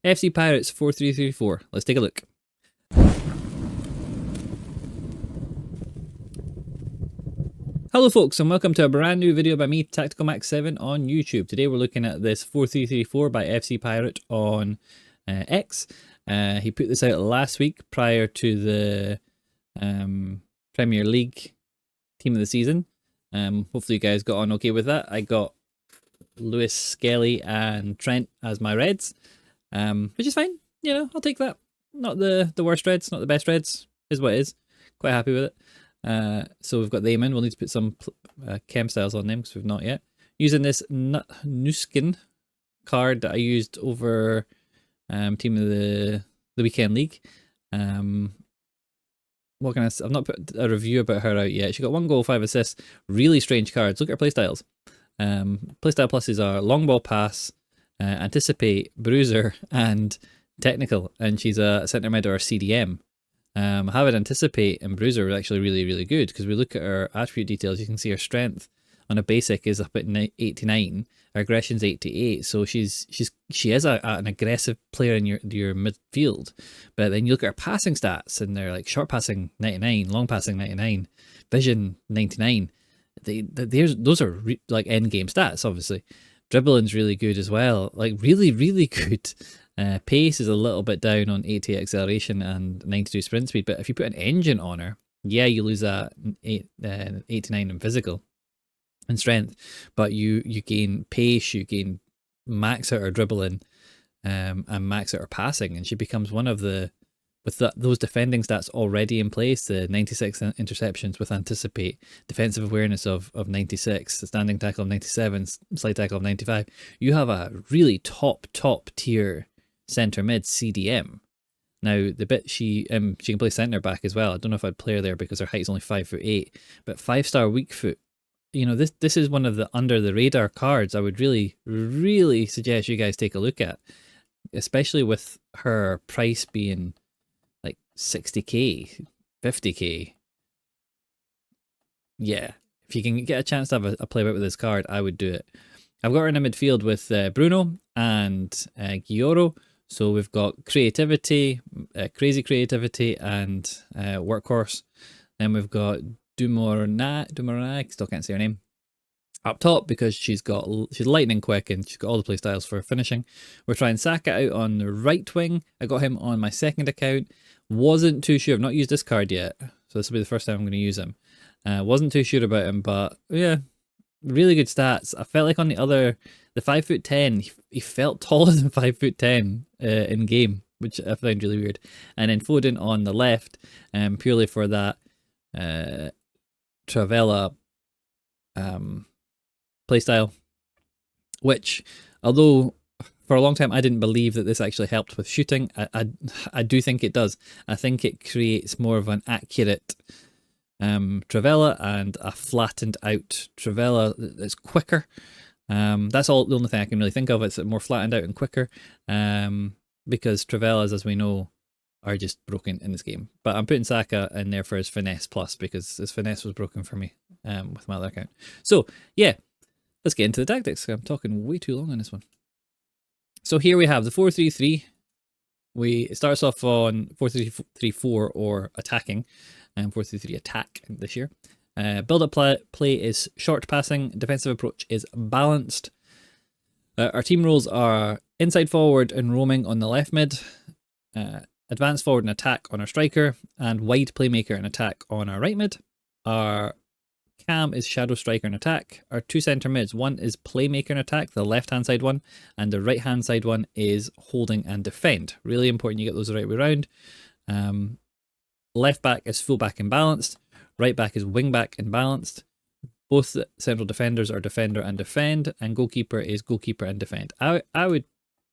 FC Pirates 4334. Let's take a look. Hello folks, and welcome to a brand new video by me, Tactical Max 7 on YouTube. Today we're looking at this 4334 by FC Pirate on X. He put this out last week prior to the Premier League Team of the Season. Hopefully you guys got on okay with that. I got Lewis, Skelly and Trent as my Reds, which is fine. You know, I'll take that. Not the worst Reds, not the best Reds, is what it is. Quite happy with it. So we've got them in. We'll need to put some chem styles on them because we've not yet. Using this Nuskin card that I used over Team of the Weekend League. What can I say? I've not put a review about her out yet. She got 1 goal, 5 assists. Really strange cards. Look at her playstyles. Playstyle pluses are long ball pass, anticipate, bruiser, and technical. And she's a centre mid or a CDM. Having anticipate and bruiser are actually really good because we look at her attribute details. You can see her strength on a basic is up at 89. Her aggression's 88. So she is an aggressive player in your midfield. But then you look at her passing stats and they're like short passing 99, long passing 99, vision 99. Those are like end game stats. Obviously, dribbling's really good as well. Like really good. Pace is a little bit down on 80 acceleration and 92 sprint speed, but if you put an engine on her, yeah, you lose that 89 in physical and strength, but you gain pace, you gain max out her dribbling, and max out her passing, and she becomes one of the, with those defending stats already in place, the 96 interceptions with anticipate, defensive awareness of 96, standing tackle of 97, slide tackle of 95, you have a really top tier centre mid CDM. Now the bit she can play centre back as well. I don't know if I'd play her there because her height's only 5'8", but 5-star weak foot. You know, this is one of the under the radar cards I would really suggest you guys take a look at, especially with her price being like 60k, 50k. Yeah, if you can get a chance to have a play about with this card, I would do it. I've got her in a midfield with Bruno and Gioro. So we've got creativity, crazy creativity, and workhorse. Then we've got Dumornag, still can't say her name, up top because she's lightning quick and she's got all the play styles for finishing. We're trying Saka out on the right wing. I got him on my second account. Wasn't too sure. I've not used this card yet, so this will be the first time I'm going to use him. Wasn't too sure about him, but yeah, really good stats. I felt like on the 5'10", he felt taller than 5'10" in game, which I found really weird. And then Foden on the left, purely for that Travella playstyle, which, although for a long time I didn't believe that this actually helped with shooting, I do think it does. I think it creates more of an accurate Travella and a flattened out Travella that's quicker. That's the only thing I can really think of. It's more flattened out and quicker, because Travellas, as we know, are just broken in this game. But I'm putting Saka in there for his finesse plus because his finesse was broken for me with my other account. So yeah, let's get into the tactics. I'm talking way too long on this one. So here we have the 4-3-3. It starts off on 4-3-3-4 or attacking, and 4-3-3 attack this year. Build-up play is short passing. Defensive approach is balanced. Our team roles are inside forward and roaming on the left mid, advance forward and attack on our striker, and wide playmaker and attack on our right mid. Our cam is shadow striker and attack. Our 2 centre mids, one is playmaker and attack, the left-hand side one, and the right-hand side one is holding and defend. Really important you get those the right way around. Left back is full back and balanced. Right back is wing back and balanced. Both central defenders are defender and defend, and goalkeeper is goalkeeper and defend. I would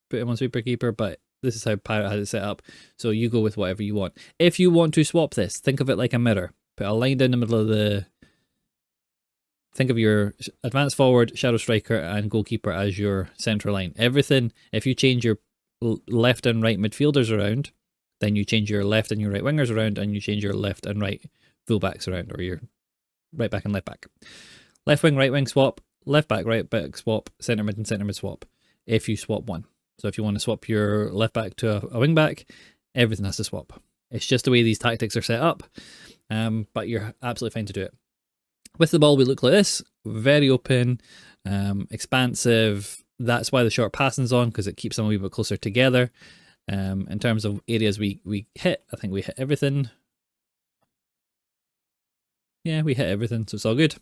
put him on sweeper keeper, but this is how Pirate has it set up, so you go with whatever you want. If you want to swap this, think of it like a mirror. Put a line down the middle of the... Think of your advanced forward, shadow striker, and goalkeeper as your central line. Everything, if you change your left and right midfielders around, then you change your left and your right wingers around, and you change your left and right fullbacks around, or your right back and left back. Left wing, right wing swap, left back, right back swap, centre mid and centre mid swap, if you swap one. So if you want to swap your left back to a wing back, everything has to swap. It's just the way these tactics are set up, but you're absolutely fine to do it. With the ball, we look like this, very open, expansive. That's why the short passing's on, because it keeps them a wee bit closer together. In terms of areas we hit, I think we hit everything. Yeah, we hit everything, so it's all good.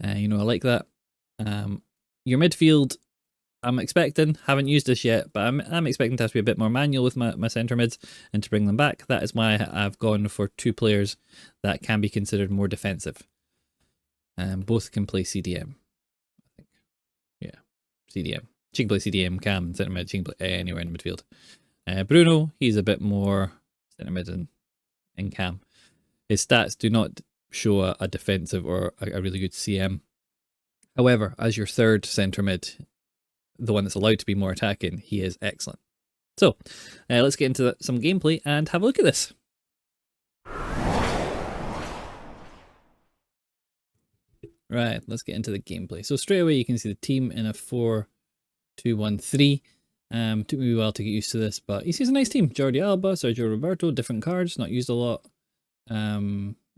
You know, I like that. Your midfield, I'm expecting, haven't used this yet, but I'm expecting to have to be a bit more manual with my centre mids and to bring them back. That is why I've gone for 2 players that can be considered more defensive. Both can play CDM, I think. Yeah, CDM. She can play CDM, Cam, centre mid. She can play anywhere in the midfield. Bruno, he's a bit more centre mid and Cam. His stats do not show a defensive or a really good CM. However, as your third centre mid, the one that's allowed to be more attacking, he is excellent. So, let's get into some gameplay and have a look at this. Right, let's get into the gameplay. So straight away you can see the team in a 4-2-1-3. Took me a while to get used to this, but you see it's a nice team. Jordi Alba, Sergio Roberto, different cards, not used a lot.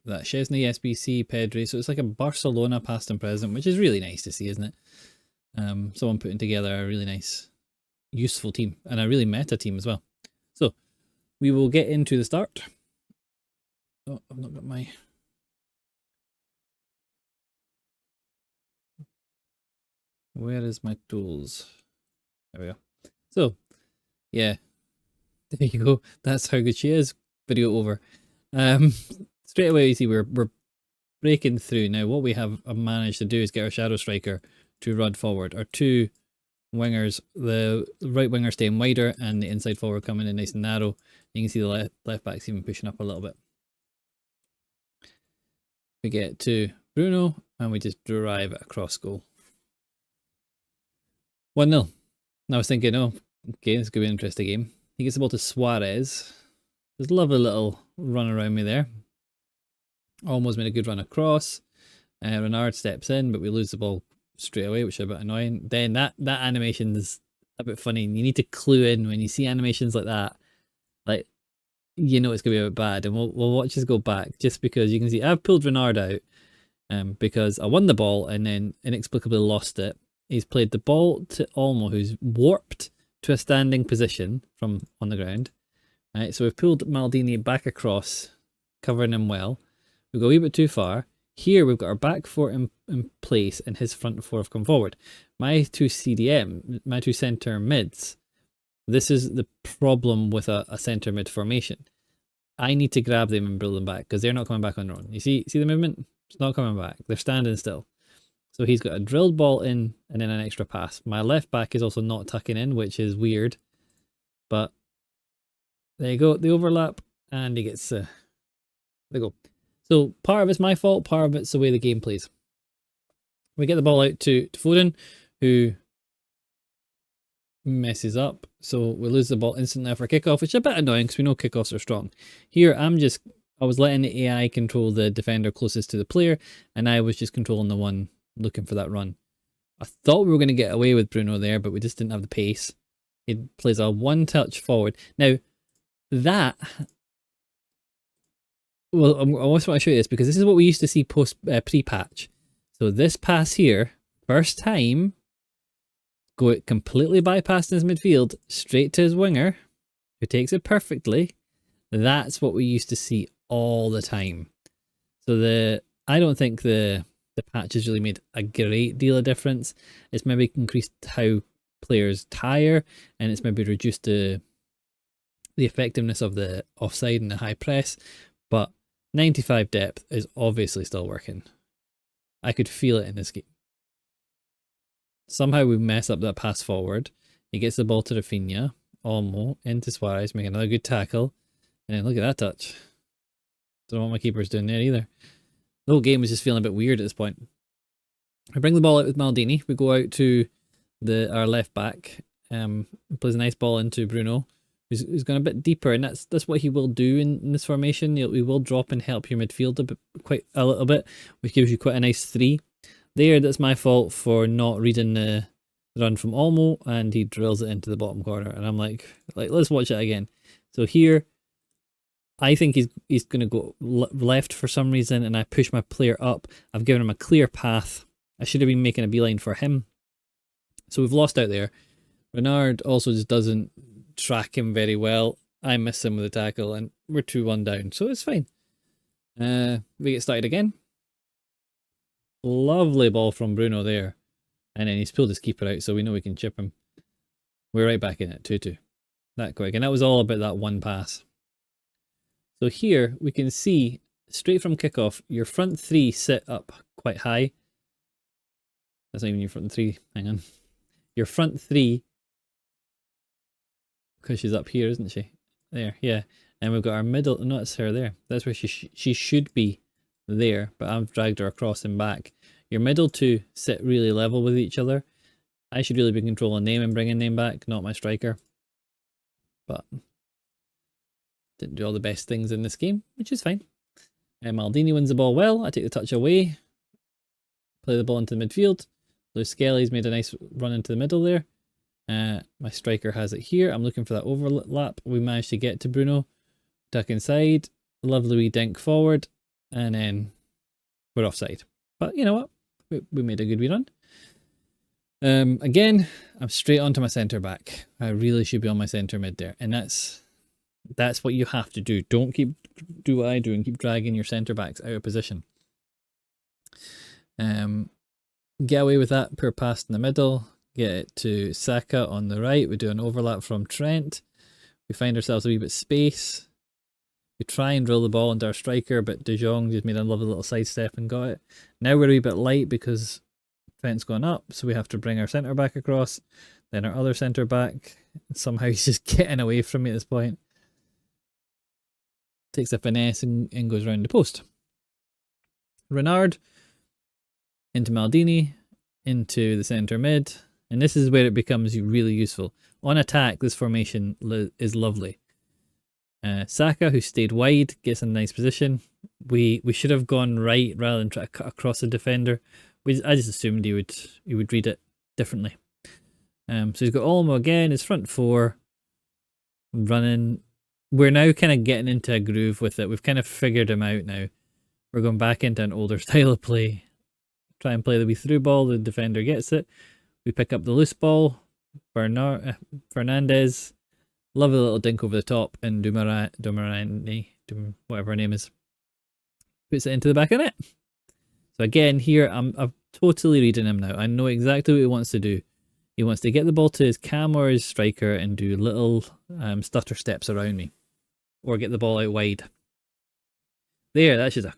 That Szczesny, SBC, Pedri, so it's like a Barcelona past and present, which is really nice to see, isn't it? Someone putting together a really nice, useful team, and a really meta team as well. So, we will get into the start. Oh, I've not got my... Where is my tools? There we go. So, yeah, there you go. That's how good she is. Video over. Straight away you see we're breaking through. Now what we have managed to do is get our shadow striker to run forward. Our 2 wingers, the right winger staying wider and the inside forward coming in nice and narrow. You can see the left back's even pushing up a little bit. We get to Bruno and we just drive it across goal. 1-0. I was thinking, oh, okay, this could be an interesting game. He gets the ball to Suarez. There's a lovely little run around me there. Almost made a good run across. Renard steps in, but we lose the ball straight away, which is a bit annoying. Then that animation is a bit funny. You need to clue in when you see animations like that. Like, you know it's going to be a bit bad. And we'll watch this go back just because you can see I've pulled Renard out because I won the ball and then inexplicably lost it. He's played the ball to Olmo, who's warped to a standing position from on the ground. Right, so we've pulled Maldini back across, covering him well. We go a wee bit too far. Here we've got our back 4 in place and his front 4 have come forward. My 2 CDM, my 2 centre mids, this is the problem with a centre mid formation. I need to grab them and build them back because they're not coming back on their own. You see the movement? It's not coming back. They're standing still. So he's got a drilled ball in and then an extra pass. My left back is also not tucking in, which is weird. But there you go. The overlap and he gets... there you go. So part of it's my fault, part of it's the way the game plays. We get the ball out to Foden, who messes up. So we lose the ball instantly after kickoff, which is a bit annoying because we know kickoffs are strong. Here I was letting the AI control the defender closest to the player, and I was just controlling the one looking for that run. I thought we were going to get away with Bruno there, but we just didn't have the pace. He plays a 1-touch forward. Now, that... Well, I also want to show you this because this is what we used to see pre-patch. So this pass here, first time, go completely bypassing his midfield, straight to his winger, who takes it perfectly. That's what we used to see all the time. So I don't think the patch has really made a great deal of difference. It's maybe increased how players tire, and it's maybe reduced the effectiveness of the offside and the high press, but 95 depth is obviously still working. I could feel it in this game. Somehow we mess up that pass forward. He gets the ball to Rafinha, Olmo, into Suarez, making another good tackle. And then look at that touch. Don't know what my keeper's doing there either. The whole game was just feeling a bit weird at this point. I bring the ball out with Maldini. We go out to our left back. Plays a nice ball into Bruno, who's going a bit deeper, and that's what he will do in this formation. He will drop and help your midfield quite a little bit, which gives you quite a nice 3. There, that's my fault for not reading the run from Olmo, and he drills it into the bottom corner. And I'm like let's watch it again. So here, I think he's going to go left for some reason, and I push my player up. I've given him a clear path. I should have been making a beeline for him. So we've lost out there. Renard also just doesn't track him very well. I miss him with the tackle, and we're 2-1 down, so it's fine. We get started again. Lovely ball from Bruno there. And then he's pulled his keeper out, so we know we can chip him. We're right back in it, 2-2. That quick. And that was all about that one pass. So here we can see, straight from kickoff, your front three sit up quite high. That's not even your front three. Hang on. Your front three, because she's up here, isn't she? There, yeah. And we've got our middle. No, it's her there. That's where she should be there, but I've dragged her across and back. Your middle two sit really level with each other. I should really be controlling name and bringing name back, not my striker. But didn't do all the best things in this game, which is fine. Maldini wins the ball well. I take the touch away. Play the ball into the midfield. Lewis Skelly's made a nice run into the middle there. My striker has it here. I'm looking for that overlap. We managed to get to Bruno. Duck inside. Lovely wee dink forward. And then we're offside. But you know what? We made a good wee run. Again, I'm straight onto my centre back. I really should be on my centre mid there. And that's what you have to do. Don't do what I do and keep dragging your centre backs out of position. Get away with that poor pass in the middle. Get it to Saka on the right. We do an overlap from Trent. We find ourselves a wee bit space. We try and drill the ball into our striker, but De Jong just made a lovely little sidestep and got it. Now we're a wee bit light because Trent's gone up, so we have to bring our centre back across. Then our other centre back. Somehow he's just getting away from me at this point. Takes a finesse and goes round the post. Renard into Maldini, into the centre mid. And this is where it becomes really useful. On attack, this formation is lovely. Saka, who stayed wide, gets in a nice position. We should have gone right rather than try to cut across the defender. I just assumed he would read it differently. So he's got Olmo again, his front four, running. We're now kind of getting into a groove with it. We've kind of figured him out now. We're going back into an older style of play. Try and play the wee through ball. The defender gets it. We pick up the loose ball. Fernandez. Lovely little dink over the top. And Dumarani, whatever her name is, puts it into the back of the net. So again, here, I'm totally reading him now. I know exactly what he wants to do. He wants to get the ball to his cam or his striker and do little stutter steps around me. Or get the ball out wide. There, that's just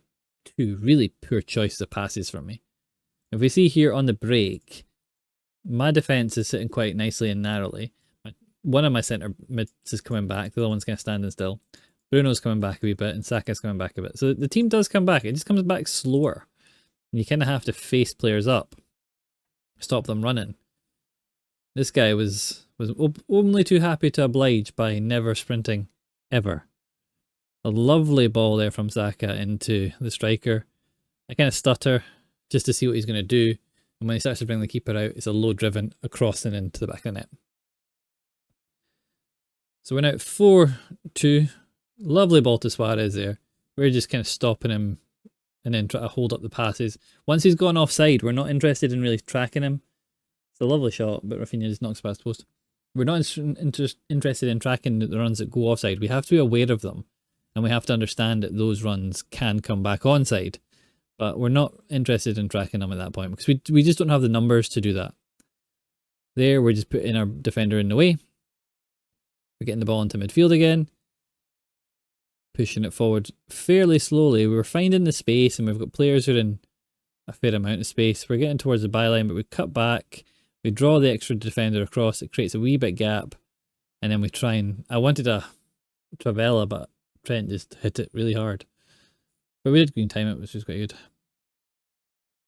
two really poor choices of passes from me. If we see here on the break, my defence is sitting quite nicely and narrowly. One of my centre mids is coming back. The other one's kind of standing still. Bruno's coming back a wee bit and Saka's coming back a bit. So the team does come back. It just comes back slower. You kind of have to face players up. Stop them running. This guy was only too happy to oblige by never sprinting ever. A lovely ball there from Saka into the striker. I kind of stutter just to see what he's going to do. And when he starts to bring the keeper out, it's a low driven across and into the back of the net. So we're now at 4-2. Lovely ball to Suarez there. We're just kind of stopping him and then try to hold up the passes. Once he's gone offside, we're not interested in really tracking him. It's a lovely shot, but Rafinha just knocks past post. We're not interested in tracking the runs that go offside. We have to be aware of them. And we have to understand that those runs can come back onside. But we're not interested in tracking them at that point because we just don't have the numbers to do that. There, we're just putting our defender in the way. We're getting the ball into midfield again. Pushing it forward fairly slowly. We're finding the space and we've got players who are in a fair amount of space. We're getting towards the byline, but we cut back. We draw the extra defender across. It creates a wee bit gap. And then we try and... I wanted a Travella, but Trent just hit it really hard. But we did green time it, which was quite good.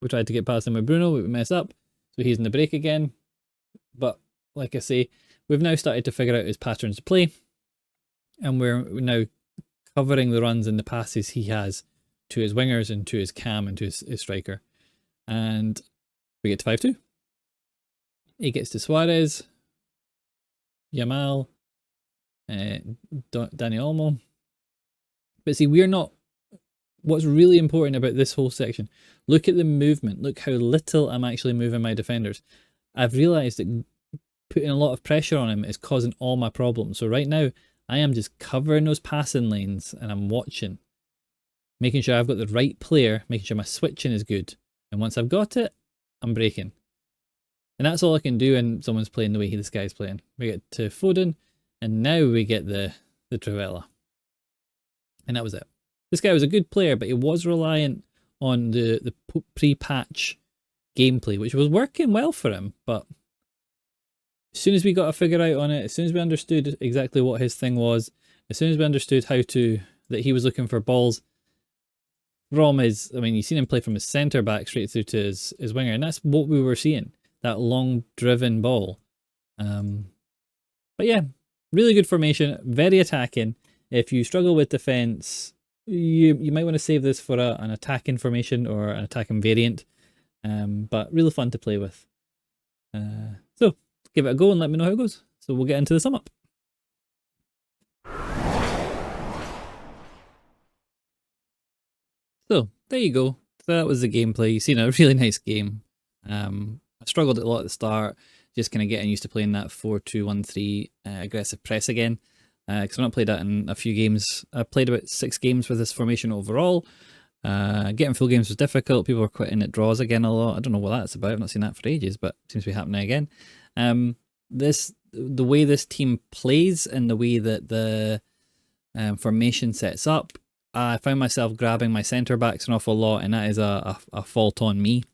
We tried to get past him with Bruno, but we mess up. So he's in the break again. But like I say, we've now started to figure out his patterns of play. And we're now covering the runs and the passes he has to his wingers and to his cam and to his striker. And we get to 5-2. He gets to Suarez, Yamal, Dani Olmo. But see, we're not... What's really important about this whole section, look at the movement. Look how little I'm actually moving my defenders. I've realised that putting a lot of pressure on him is causing all my problems. So right now, I am just covering those passing lanes and I'm watching, making sure I've got the right player, making sure my switching is good. And once I've got it, I'm breaking. And that's all I can do when someone's playing the way this guy's playing. We get to Foden, and now we get the Travella. And that was it. This guy was a good player, but he was reliant on the pre-patch gameplay, which was working well for him. But as soon as we got a figure out on it, as soon as we understood exactly what his thing was, as soon as we understood that he was looking for balls from his, I mean, you've seen him play from his centre back straight through to his winger, and that's what we were seeing, that long driven ball. But yeah, really good formation, very attacking. If you struggle with defence, you might want to save this for an attacking formation or an attacking variant, but really fun to play with. So give it a go and let me know how it goes. So we'll get into the sum up. So there you go. That was the gameplay. You've seen a really nice game. I struggled a lot at the start, just kind of getting used to playing that 4-2-1-3 aggressive press again. Because I've not played that in a few games. I played about 6 games with this formation overall. Getting full games was difficult. People were quitting at draws again a lot. I don't know what that's about. I've not seen that for ages, but it seems to be happening again. The way this team plays and the way that the formation sets up, I found myself grabbing my centre backs an awful lot, and that is a fault on me.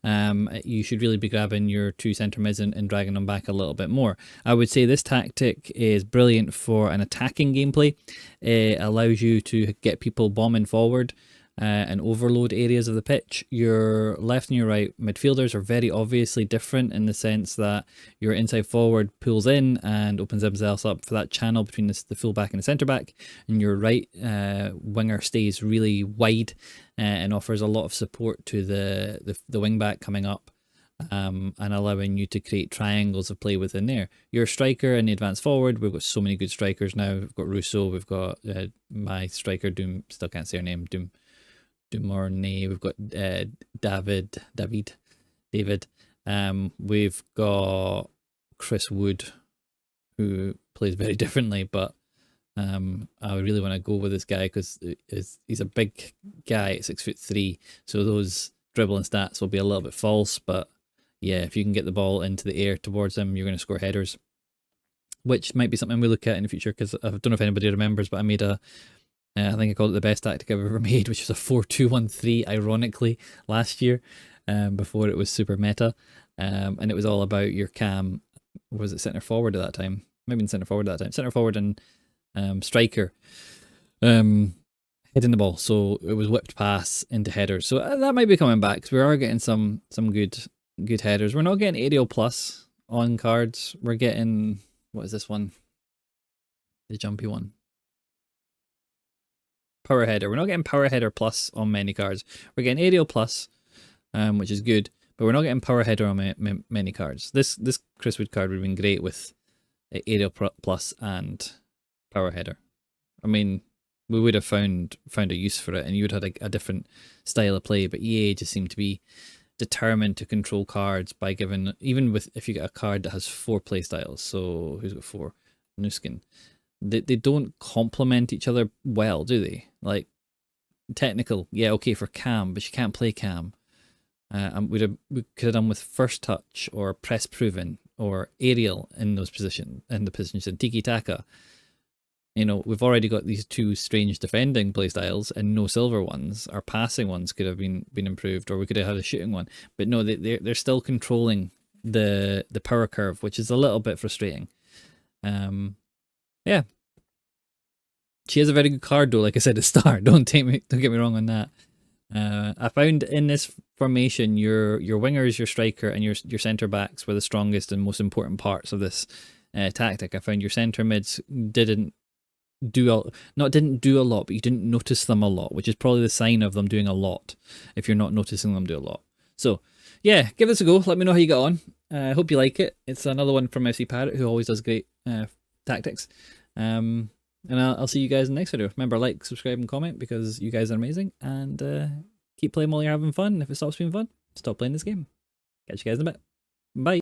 You should really be grabbing your 2 centre mids and dragging them back a little bit more. I would say this tactic is brilliant for an attacking gameplay. It allows you to get people bombing forward and overload areas of the pitch. Your left and your right midfielders are very obviously different in the sense that your inside forward pulls in and opens themselves up for that channel between the full back and the centre back, and your right winger stays really wide and offers a lot of support to the wing back coming up, and allowing you to create triangles of play within there. Your striker and the advanced forward, we've got so many good strikers now. We've got Russo, we've got my striker Doom, still can't say her name, Dumornay, we've got David, we've got Chris Wood, who plays very differently, but I really want to go with this guy because he's a big guy at 6'3", so those dribbling stats will be a little bit false, but yeah, if you can get the ball into the air towards him, you're going to score headers, which might be something we look at in the future, because I don't know if anybody remembers, but I made I think I called it the best tactic I've ever made, which was a 4-2-1-3, ironically, last year, before it was super meta. And it was all about your cam, was it centre forward at that time? Maybe centre forward at that time. Centre forward and striker heading the ball. So it was whipped pass into headers. So that might be coming back, because we are getting some good headers. We're not getting aerial plus on cards. We're getting, what is this one? The jumpy one. Power header. We're not getting power header plus on many cards. We're getting aerial plus, which is good, but we're not getting power header on many cards. This Chris Wood card would have been great with aerial plus and power header. I mean, we would have found a use for it, and you would have had a different style of play. But EA just seemed to be determined to control cards by giving, even with if you get a card that has 4 play styles. So who's got 4? Nuskin. They don't complement each other well, do they? Like, technical, yeah, okay for cam, but you can't play cam. We could have done with first touch or press proven or aerial in those positions, in tiki taka. You know, we've already got these 2 strange defending playstyles and no silver ones. Our passing ones could have been improved, or we could have had a shooting one. But no, they're still controlling the power curve, which is a little bit frustrating. Yeah, she has a very good card though. Like I said, a star. Don't get me wrong on that. I found in this formation, your wingers, your striker, and your centre backs were the strongest and most important parts of this tactic. I found your centre mids didn't do a lot, but you didn't notice them a lot, which is probably the sign of them doing a lot if you're not noticing them do a lot. So yeah, give this a go. Let me know how you get on. I hope you like it. It's another one from FC Parrot, who always does great tactics. And I'll see you guys in the next video. Remember, like, subscribe, and comment, because you guys are amazing. And keep playing while you're having fun. If it stops being fun, stop playing this game. Catch you guys in a bit. Bye.